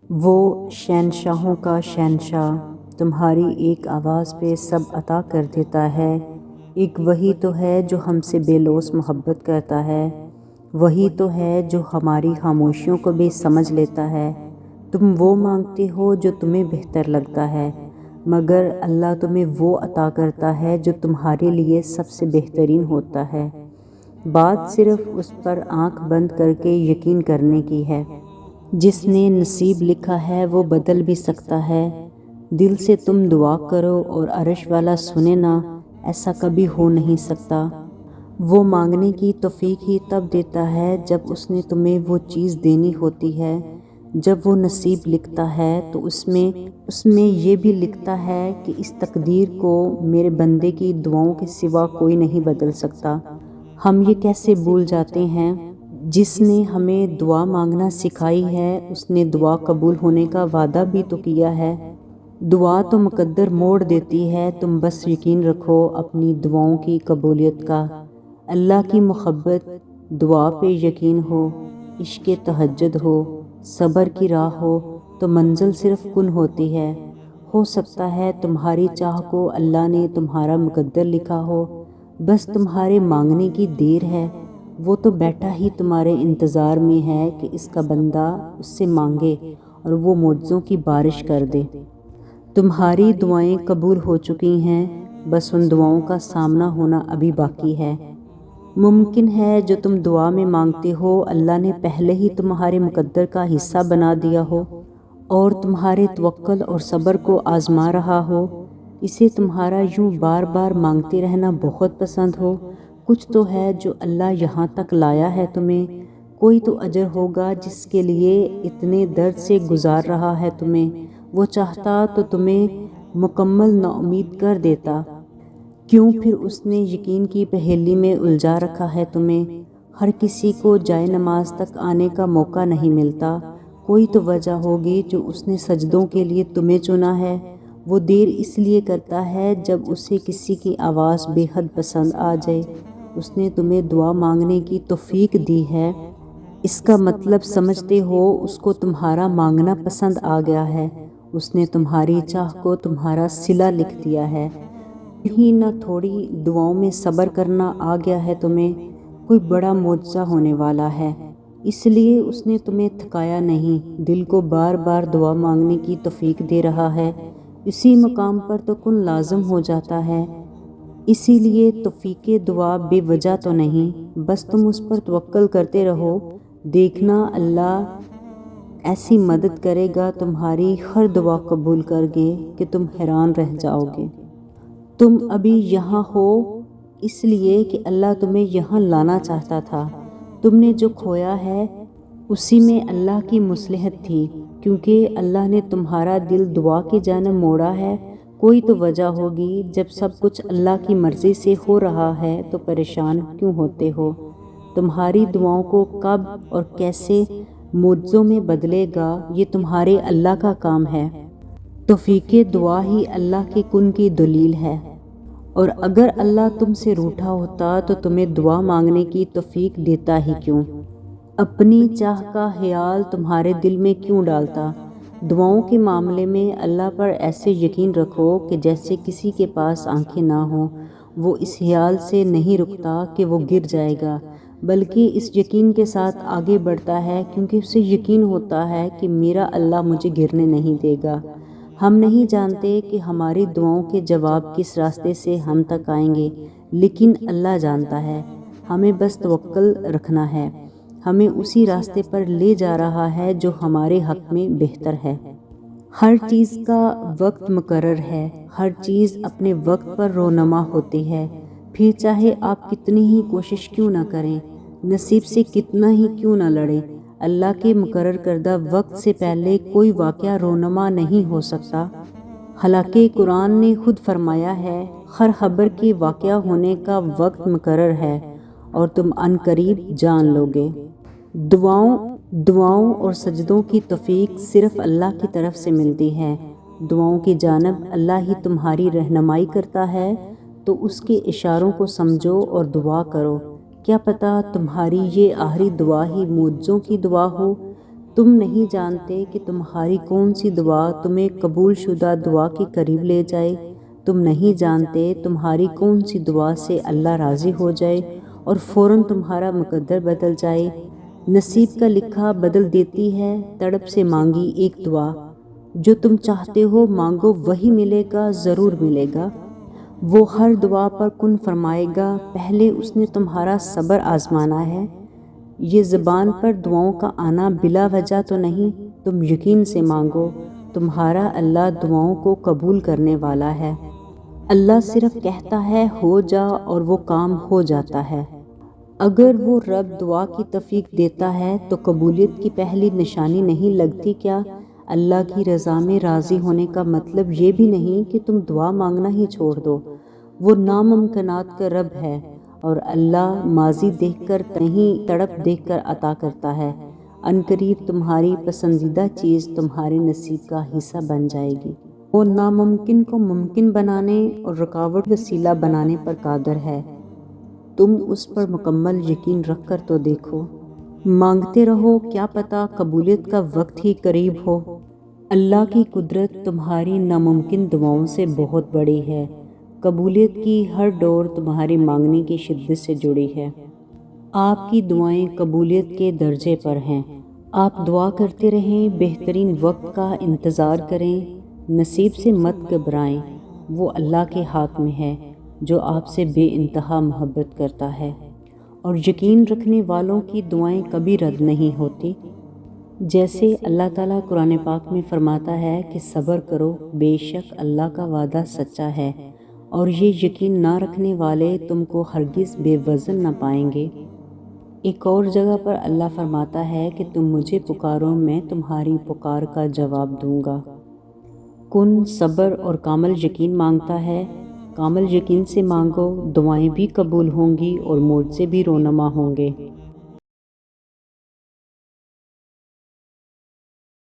وہ شہنشاہوں کا شہنشاہ تمہاری ایک آواز پہ سب عطا کر دیتا ہے۔ ایک وہی تو ہے جو ہم سے بے لوث محبت کرتا ہے، وہی تو ہے جو ہماری خاموشیوں کو بھی سمجھ لیتا ہے۔ تم وہ مانگتے ہو جو تمہیں بہتر لگتا ہے، مگر اللہ تمہیں وہ عطا کرتا ہے جو تمہارے لیے سب سے بہترین ہوتا ہے۔ بات صرف اس پر آنکھ بند کر کے یقین کرنے کی ہے۔ جس نے نصیب لکھا ہے وہ بدل بھی سکتا ہے۔ دل سے تم دعا کرو اور عرش والا سنے نا، ایسا کبھی ہو نہیں سکتا۔ وہ مانگنے کی توفیق ہی تب دیتا ہے جب اس نے تمہیں وہ چیز دینی ہوتی ہے۔ جب وہ نصیب لکھتا ہے تو اس میں یہ بھی لکھتا ہے کہ اس تقدیر کو میرے بندے کی دعاؤں کے سوا کوئی نہیں بدل سکتا۔ ہم یہ کیسے بھول جاتے ہیں؟ جس نے ہمیں دعا مانگنا سکھائی ہے اس نے دعا قبول ہونے کا وعدہ بھی تو کیا ہے۔ دعا تو مقدر موڑ دیتی ہے، تم بس یقین رکھو اپنی دعاؤں کی قبولیت کا۔ اللہ کی محبت، دعا پہ یقین ہو، عشق تہجد ہو، صبر کی راہ ہو تو منزل صرف کن ہوتی ہے۔ ہو سکتا ہے تمہاری چاہ کو اللہ نے تمہارا مقدر لکھا ہو، بس تمہارے مانگنے کی دیر ہے۔ وہ تو بیٹھا ہی تمہارے انتظار میں ہے کہ اس کا بندہ اس سے مانگے اور وہ معجزوں کی بارش کر دے۔ تمہاری دعائیں قبول ہو چکی ہیں، بس ان دعاؤں کا سامنا ہونا ابھی باقی ہے۔ ممکن ہے جو تم دعا میں مانگتے ہو اللہ نے پہلے ہی تمہارے مقدر کا حصہ بنا دیا ہو اور تمہارے توکل اور صبر کو آزما رہا ہو۔ اسے تمہارا یوں بار بار مانگتے رہنا بہت پسند ہو۔ کچھ تو ہے جو اللہ یہاں تک لایا ہے تمہیں، کوئی تو اجر ہوگا جس کے لیے اتنے درد سے گزار رہا ہے تمہیں۔ وہ چاہتا تو تمہیں مکمل ناامید کر دیتا، کیوں پھر اس نے یقین کی پہیلی میں الجھا رکھا ہے تمہیں۔ ہر کسی کو جائے نماز تک آنے کا موقع نہیں ملتا، کوئی تو وجہ ہوگی جو اس نے سجدوں کے لیے تمہیں چنا ہے۔ وہ دیر اس لیے کرتا ہے جب اسے کسی کی آواز بے حد پسند آ جائے۔ اس نے تمہیں دعا مانگنے کی توفیق دی ہے، اس کا مطلب سمجھتے ہو اس کو تمہارا مانگنا پسند آ گیا ہے۔ اس نے تمہاری چاہ کو تمہارا صلہ لکھ دیا ہے۔ ہی نہ تھوڑی دعاؤں میں صبر کرنا آ گیا ہے تمہیں، کوئی بڑا معجزہ ہونے والا ہے، اس لیے اس نے تمہیں تھکایا نہیں، دل کو بار بار دعا مانگنے کی توفیق دے رہا ہے۔ اسی مقام پر تو کن لازم ہو جاتا ہے۔ اسی لیے توفیق دعا بے وجہ تو نہیں، بس تم اس پر توکل کرتے رہو، دیکھنا اللہ ایسی مدد کرے گا تمہاری ہر دعا قبول کر کے کہ تم حیران رہ جاؤ گے۔ تم ابھی یہاں ہو اس لیے کہ اللہ تمہیں یہاں لانا چاہتا تھا۔ تم نے جو کھویا ہے اسی میں اللہ کی مصلحت تھی، کیونکہ اللہ نے تمہارا دل دعا کی جانب موڑا ہے۔ کوئی تو وجہ ہوگی، جب سب کچھ اللہ کی مرضی سے ہو رہا ہے تو پریشان کیوں ہوتے ہو؟ تمہاری دعاؤں کو کب اور کیسے معجزوں میں بدلے گا یہ تمہارے اللہ کا کام ہے۔ توفیق دعا ہی اللہ کے کن کی دلیل ہے، اور اگر اللہ تم سے روٹھا ہوتا تو تمہیں دعا مانگنے کی توفیق دیتا ہی کیوں؟ اپنی چاہ کا خیال تمہارے دل میں کیوں ڈالتا؟ دعاؤں کے معاملے میں اللہ پر ایسے یقین رکھو کہ جیسے کسی کے پاس آنکھیں نہ ہوں۔ وہ اس خیال سے نہیں رکتا کہ وہ گر جائے گا، بلکہ اس یقین کے ساتھ آگے بڑھتا ہے کیونکہ اسے یقین ہوتا ہے کہ میرا اللہ مجھے گرنے نہیں دے گا۔ ہم نہیں جانتے کہ ہماری دعاؤں کے جواب کس راستے سے ہم تک آئیں گے، لیکن اللہ جانتا ہے۔ ہمیں بس توکل رکھنا ہے، ہمیں اسی راستے پر لے جا رہا ہے جو ہمارے حق میں بہتر ہے۔ ہر چیز کا وقت مقرر ہے، ہر چیز اپنے وقت پر رونما ہوتی ہے، پھر چاہے آپ کتنی ہی کوشش کیوں نہ کریں، نصیب سے کتنا ہی کیوں نہ لڑیں، اللہ کے مقرر کردہ وقت سے پہلے کوئی واقعہ رونما نہیں ہو سکتا۔ حالانکہ قرآن نے خود فرمایا ہے، ہر خبر کے واقعہ ہونے کا وقت مقرر ہے اور تم عنقریب جان لوگے۔ دعاؤں اور سجدوں کی توفیق صرف اللہ کی طرف سے ملتی ہے۔ دعاؤں کی جانب اللہ ہی تمہاری رہنمائی کرتا ہے، تو اس کے اشاروں کو سمجھو اور دعا کرو۔ کیا پتہ تمہاری یہ آخری دعا ہی معجزوں کی دعا ہو۔ تم نہیں جانتے کہ تمہاری کون سی دعا تمہیں قبول شدہ دعا کے قریب لے جائے، تم نہیں جانتے تمہاری کون سی دعا سے اللہ راضی ہو جائے اور فوراً تمہارا مقدر بدل جائے۔ نصیب کا لکھا بدل دیتی ہے تڑپ سے مانگی ایک دعا، جو تم چاہتے ہو مانگو وہی ملے گا، ضرور ملے گا۔ وہ ہر دعا پر کن فرمائے گا، پہلے اس نے تمہارا صبر آزمانا ہے۔ یہ زبان پر دعاؤں کا آنا بلا وجہ تو نہیں، تم یقین سے مانگو، تمہارا اللہ دعاؤں کو قبول کرنے والا ہے۔ اللہ صرف کہتا ہے ہو جا اور وہ کام ہو جاتا ہے۔ اگر وہ رب دعا کی توفیق دیتا ہے تو قبولیت کی پہلی نشانی نہیں لگتی کیا؟ اللہ کی رضا میں راضی ہونے کا مطلب یہ بھی نہیں کہ تم دعا مانگنا ہی چھوڑ دو۔ وہ ناممکنات کا رب ہے اور اللہ ماضی دیکھ کر نہیں، تڑپ دیکھ کر عطا کرتا ہے۔ عنقریب تمہاری پسندیدہ چیز تمہارے نصیب کا حصہ بن جائے گی۔ وہ ناممکن کو ممکن بنانے اور رکاوٹ وسیلہ بنانے پر قادر ہے، تم اس پر مکمل یقین رکھ کر تو دیکھو۔ مانگتے رہو، کیا پتہ قبولیت کا وقت ہی قریب ہو۔ اللہ کی قدرت تمہاری ناممکن دعاؤں سے بہت بڑی ہے۔ قبولیت کی ہر ڈور تمہاری مانگنے کی شدت سے جڑی ہے۔ آپ کی دعائیں قبولیت کے درجے پر ہیں۔ آپ دعا کرتے رہیں، بہترین وقت کا انتظار کریں، نصیب سے مت گھبرائیں، وہ اللہ کے ہاتھ میں ہے جو آپ سے بے انتہا محبت کرتا ہے، اور یقین رکھنے والوں کی دعائیں کبھی رد نہیں ہوتی۔ جیسے اللہ تعالیٰ قرآن پاک میں فرماتا ہے کہ صبر کرو، بے شک اللہ کا وعدہ سچا ہے اور یہ یقین نہ رکھنے والے تم کو ہرگز بے وزن نہ پائیں گے۔ ایک اور جگہ پر اللہ فرماتا ہے کہ تم مجھے پکارو، میں تمہاری پکار کا جواب دوں گا۔ کن صبر اور کامل یقین مانگتا ہے۔ کامل یقین سے مانگو، دعائیں بھی قبول ہوں گی اور معجزے بھی رونما ہوں گے۔